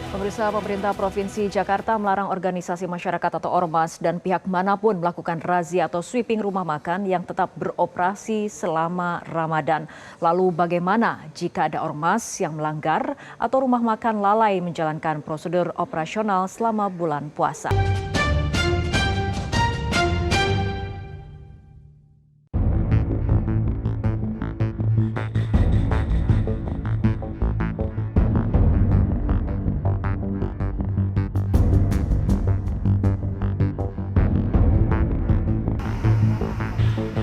Pemirsa, pemerintah Provinsi Jakarta melarang organisasi masyarakat atau ormas dan pihak manapun melakukan razia atau sweeping rumah makan yang tetap beroperasi selama Ramadan. Lalu bagaimana jika ada ormas yang melanggar atau rumah makan lalai menjalankan prosedur operasional selama bulan puasa?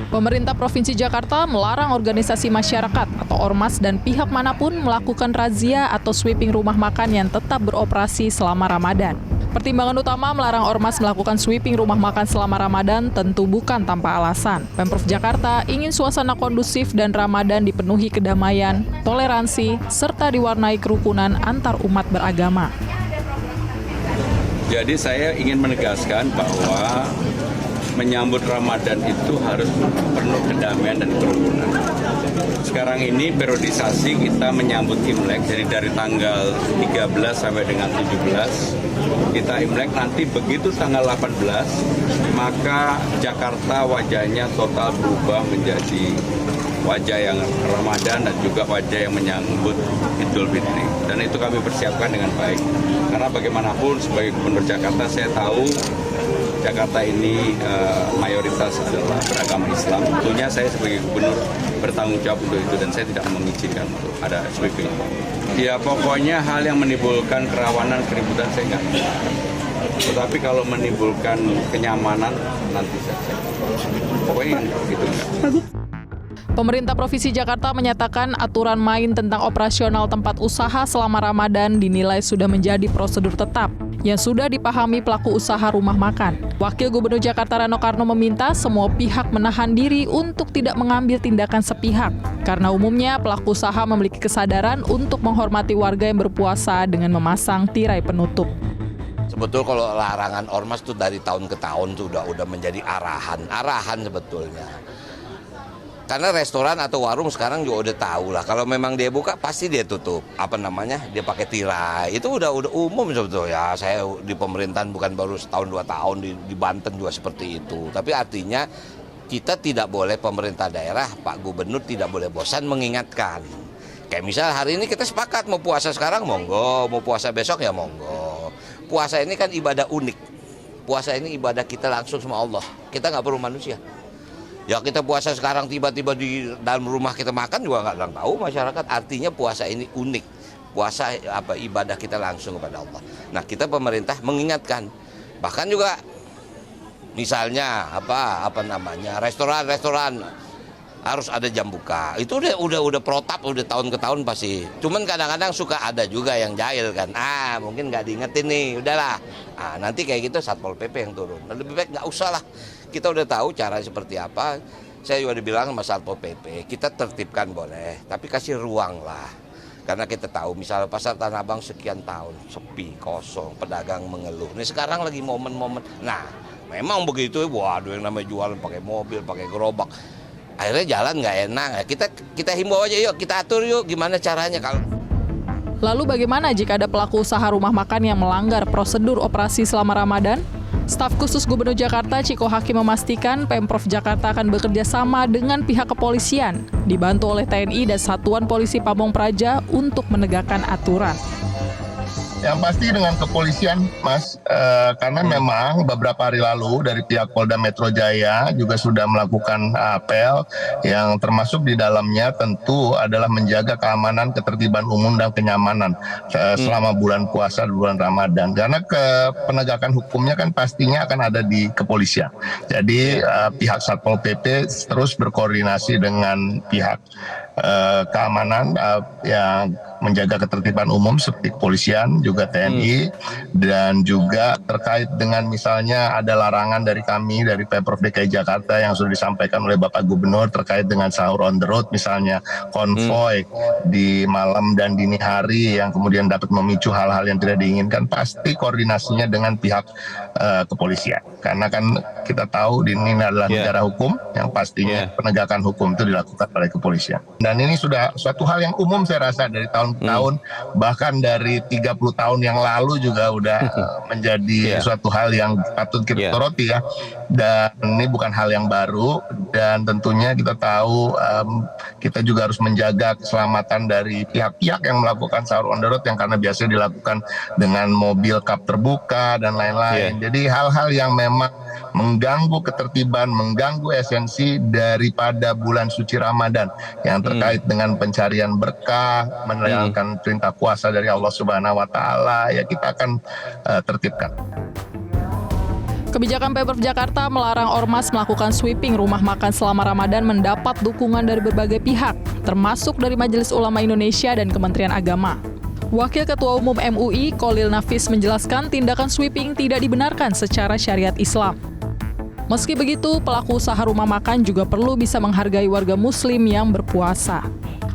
Pemerintah Provinsi Jakarta melarang organisasi masyarakat atau ormas dan pihak manapun melakukan razia atau sweeping rumah makan yang tetap beroperasi selama Ramadan. Pertimbangan utama melarang ormas melakukan sweeping rumah makan selama Ramadan tentu bukan tanpa alasan. Pemprov Jakarta ingin suasana kondusif dan Ramadan dipenuhi kedamaian, toleransi, serta diwarnai kerukunan antar umat beragama. Jadi saya ingin menegaskan bahwa menyambut Ramadan itu harus penuh kedamaian dan kerukunan. Sekarang ini periodisasi kita menyambut Imlek, jadi dari tanggal 13 sampai dengan 17 kita Imlek, nanti begitu tanggal 18 maka Jakarta wajahnya total berubah menjadi wajah yang Ramadan dan juga wajah yang menyambut Idul Fitri. Dan itu kami persiapkan dengan baik. Karena bagaimanapun sebagai Gubernur Jakarta saya tahu Jakarta ini mayoritas adalah beragama Islam. Tentunya saya sebagai gubernur bertanggung jawab untuk itu dan saya tidak mengizinkan untuk ada sweeping. Ya pokoknya hal yang menimbulkan kerawanan, keributan saya enggak. Tetapi kalau menimbulkan kenyamanan nanti saja. Pokoknya gitu enggak. Pemerintah Provinsi Jakarta menyatakan aturan main tentang operasional tempat usaha selama Ramadan dinilai sudah menjadi prosedur tetap yang sudah dipahami pelaku usaha rumah makan. Wakil Gubernur Jakarta Rano Karno meminta semua pihak menahan diri untuk tidak mengambil tindakan sepihak, karena umumnya pelaku usaha memiliki kesadaran untuk menghormati warga yang berpuasa dengan memasang tirai penutup. Sebetulnya kalau larangan ormas itu dari tahun ke tahun sudah menjadi arahan sebetulnya. Karena restoran atau warung sekarang juga udah tahu lah, kalau memang dia buka pasti dia tutup. Dia pakai tirai. Itu udah umum sebetulnya. Saya di pemerintahan bukan baru setahun 2 tahun, di Banten juga seperti itu. Tapi artinya kita tidak boleh, pemerintah daerah, Pak Gubernur tidak boleh bosan mengingatkan. Kayak misal hari ini kita sepakat mau puasa sekarang monggo, mau puasa besok ya monggo. Puasa ini kan ibadah unik. Puasa ini ibadah kita langsung sama Allah. Kita nggak perlu manusia. Ya kita puasa sekarang tiba-tiba di dalam rumah kita makan juga nggak tahu masyarakat. Artinya puasa ini unik. Puasa ibadah kita langsung kepada Allah. Nah kita pemerintah mengingatkan. Bahkan juga misalnya restoran harus ada jam buka. Itu udah protap udah tahun ke tahun pasti. Cuman kadang-kadang suka ada juga yang jahil kan. Mungkin nggak diingetin nih, udahlah. Nanti kayak gitu Satpol PP yang turun. Lebih baik nggak usah lah. Kita udah tahu cara seperti apa. Saya juga dibilang sama Satpol PP, kita tertibkan boleh, tapi kasih ruang lah. Karena kita tahu misalnya pasar Tanah Abang sekian tahun sepi, kosong, pedagang mengeluh. Ini sekarang lagi momen-momen. Nah, memang begitu. Waduh, yang namanya jualan pakai mobil, pakai gerobak. Akhirnya jalan nggak enak. Kita himbau aja yuk, kita atur yuk gimana caranya kalau. Lalu bagaimana jika ada pelaku usaha rumah makan yang melanggar prosedur operasi selama Ramadan? Staf khusus Gubernur Jakarta Ciko Hakim memastikan Pemprov Jakarta akan bekerja sama dengan pihak kepolisian, dibantu oleh TNI dan Satuan Polisi Pamong Praja untuk menegakkan aturan. Yang pasti dengan kepolisian, Mas, karena memang beberapa hari lalu dari pihak Polda Metro Jaya juga sudah melakukan apel yang termasuk di dalamnya tentu adalah menjaga keamanan, ketertiban umum dan kenyamanan selama bulan puasa dan bulan Ramadan. Karena penegakan hukumnya kan pastinya akan ada di kepolisian. Jadi pihak Satpol PP terus berkoordinasi dengan pihak keamanan yang menjaga ketertiban umum seperti kepolisian, juga TNI, dan juga terkait dengan misalnya ada larangan dari kami, dari Pemprov DKI Jakarta yang sudah disampaikan oleh Bapak Gubernur terkait dengan sahur on the road, misalnya konvoy di malam dan dini hari yang kemudian dapat memicu hal-hal yang tidak diinginkan, pasti koordinasinya dengan pihak kepolisian. karena kan kita tahu ini adalah negara hukum yang pastinya penegakan hukum itu dilakukan oleh kepolisian. Dan ini sudah suatu hal yang umum saya rasa dari tahun ke tahun, bahkan dari 30 tahun yang lalu juga udah menjadi suatu hal yang patut kita soroti ya. Dan ini bukan hal yang baru, dan tentunya kita tahu kita juga harus menjaga keselamatan dari pihak-pihak yang melakukan sahur on the road yang karena biasanya dilakukan dengan mobil kap terbuka dan lain-lain. Jadi hal-hal yang memang mengganggu ketertiban, mengganggu esensi daripada bulan suci Ramadan yang terkait dengan pencarian berkah, menjalankan perintah puasa dari Allah Subhanahu wa taala, ya kita akan tertibkan. Kebijakan Pemprov Jakarta melarang ormas melakukan sweeping rumah makan selama Ramadan mendapat dukungan dari berbagai pihak, termasuk dari Majelis Ulama Indonesia dan Kementerian Agama. Wakil Ketua Umum MUI, Khalil Nafis menjelaskan tindakan sweeping tidak dibenarkan secara syariat Islam. Meski begitu, pelaku usaha rumah makan juga perlu bisa menghargai warga Muslim yang berpuasa.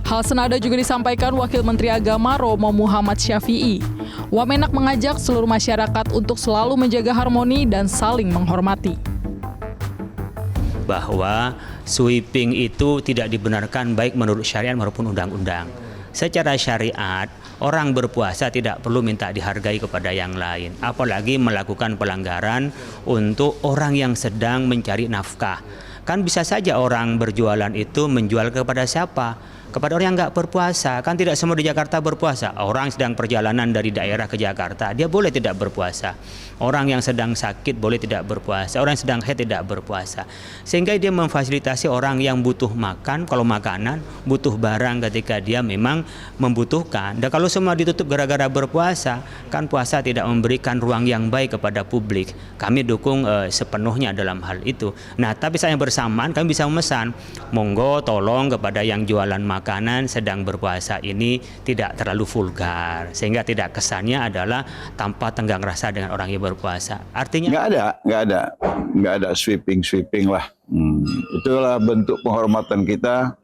Hal senada juga disampaikan Wakil Menteri Agama Romo Muhammad Syafi'i. Wamenak mengajak seluruh masyarakat untuk selalu menjaga harmoni dan saling menghormati. Bahwa sweeping itu tidak dibenarkan baik menurut syariat maupun undang-undang. Secara syariat, orang berpuasa tidak perlu minta dihargai kepada yang lain, apalagi melakukan pelanggaran untuk orang yang sedang mencari nafkah. Kan bisa saja orang berjualan itu menjual kepada siapa? Kepada orang yang nggak berpuasa. Kan tidak semua di Jakarta berpuasa. Orang sedang perjalanan dari daerah ke Jakarta, dia boleh tidak berpuasa. Orang yang sedang sakit boleh tidak berpuasa. Orang yang sedang haid tidak berpuasa. Sehingga dia memfasilitasi orang yang butuh makan, kalau makanan, butuh barang ketika dia memang membutuhkan. Dan kalau semua ditutup gara-gara berpuasa, kan puasa tidak memberikan ruang yang baik kepada publik. Kami dukung sepenuhnya dalam hal itu. Nah, tapi saya bersamaan kami bisa memesan, monggo tolong kepada yang jualan makanan sedang berpuasa ini tidak terlalu vulgar, sehingga tidak kesannya adalah tanpa tenggang rasa dengan orang yang berpuasa. Artinya nggak ada sweeping lah. Itulah bentuk penghormatan kita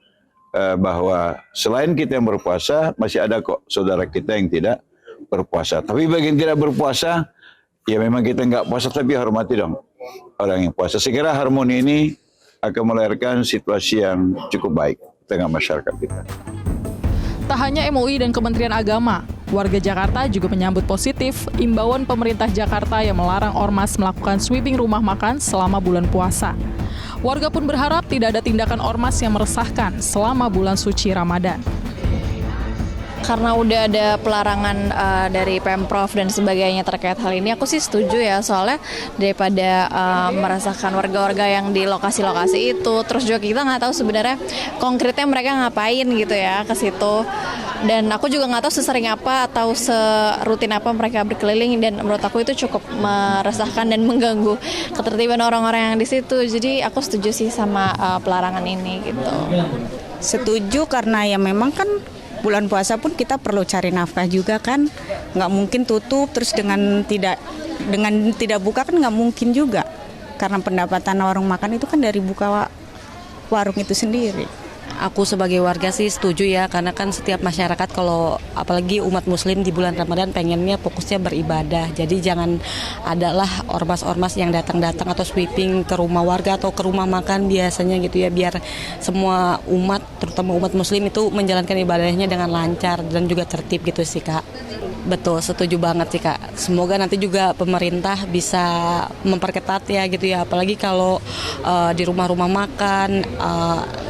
bahwa selain kita yang berpuasa masih ada kok saudara kita yang tidak berpuasa. Tapi bagi yang tidak berpuasa, ya memang kita nggak puasa tapi hormati dong orang yang puasa. Saya kira harmoni ini akan melahirkan situasi yang cukup baik tengah masyarakat kita. Tak hanya MUI dan Kementerian Agama, warga Jakarta juga menyambut positif imbauan pemerintah Jakarta yang melarang ormas melakukan sweeping rumah makan selama bulan puasa. Warga pun berharap tidak ada tindakan ormas yang meresahkan selama bulan suci Ramadan. Karena udah ada pelarangan dari Pemprov dan sebagainya terkait hal ini, aku sih setuju ya, soalnya daripada merasakan warga-warga yang di lokasi-lokasi itu, terus juga kita nggak tahu sebenarnya konkretnya mereka ngapain gitu ya ke situ. Dan aku juga nggak tahu sesering apa atau serutin apa mereka berkeliling, dan menurut aku itu cukup meresahkan dan mengganggu ketertiban orang-orang yang di situ. Jadi aku setuju sih sama pelarangan ini gitu. Setuju karena ya memang kan bulan puasa pun kita perlu cari nafkah juga kan, nggak mungkin tutup terus dengan tidak buka kan nggak mungkin juga, karena pendapatan warung makan itu kan dari buka warung itu sendiri. Aku sebagai warga sih setuju ya, karena kan setiap masyarakat kalau apalagi umat muslim di bulan Ramadan pengennya fokusnya beribadah. Jadi jangan adalah ormas-ormas yang datang-datang atau sweeping ke rumah warga atau ke rumah makan biasanya gitu ya, biar semua umat terutama umat muslim itu menjalankan ibadahnya dengan lancar dan juga tertib gitu sih Kak. Betul, setuju banget sih Kak. Semoga nanti juga pemerintah bisa memperketat ya gitu ya, apalagi kalau di rumah-rumah makan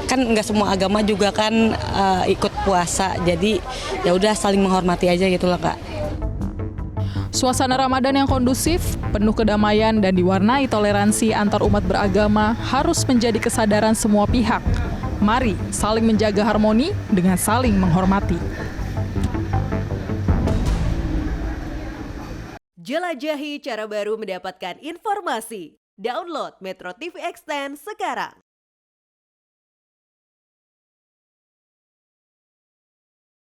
kan nggak semua agama juga kan ikut puasa, jadi ya udah saling menghormati aja gitu loh Kak. Suasana Ramadan yang kondusif, penuh kedamaian dan diwarnai toleransi antar umat beragama harus menjadi kesadaran semua pihak. Mari saling menjaga harmoni dengan saling menghormati. Jelajahi cara baru mendapatkan informasi. Download Metro TV Extend sekarang.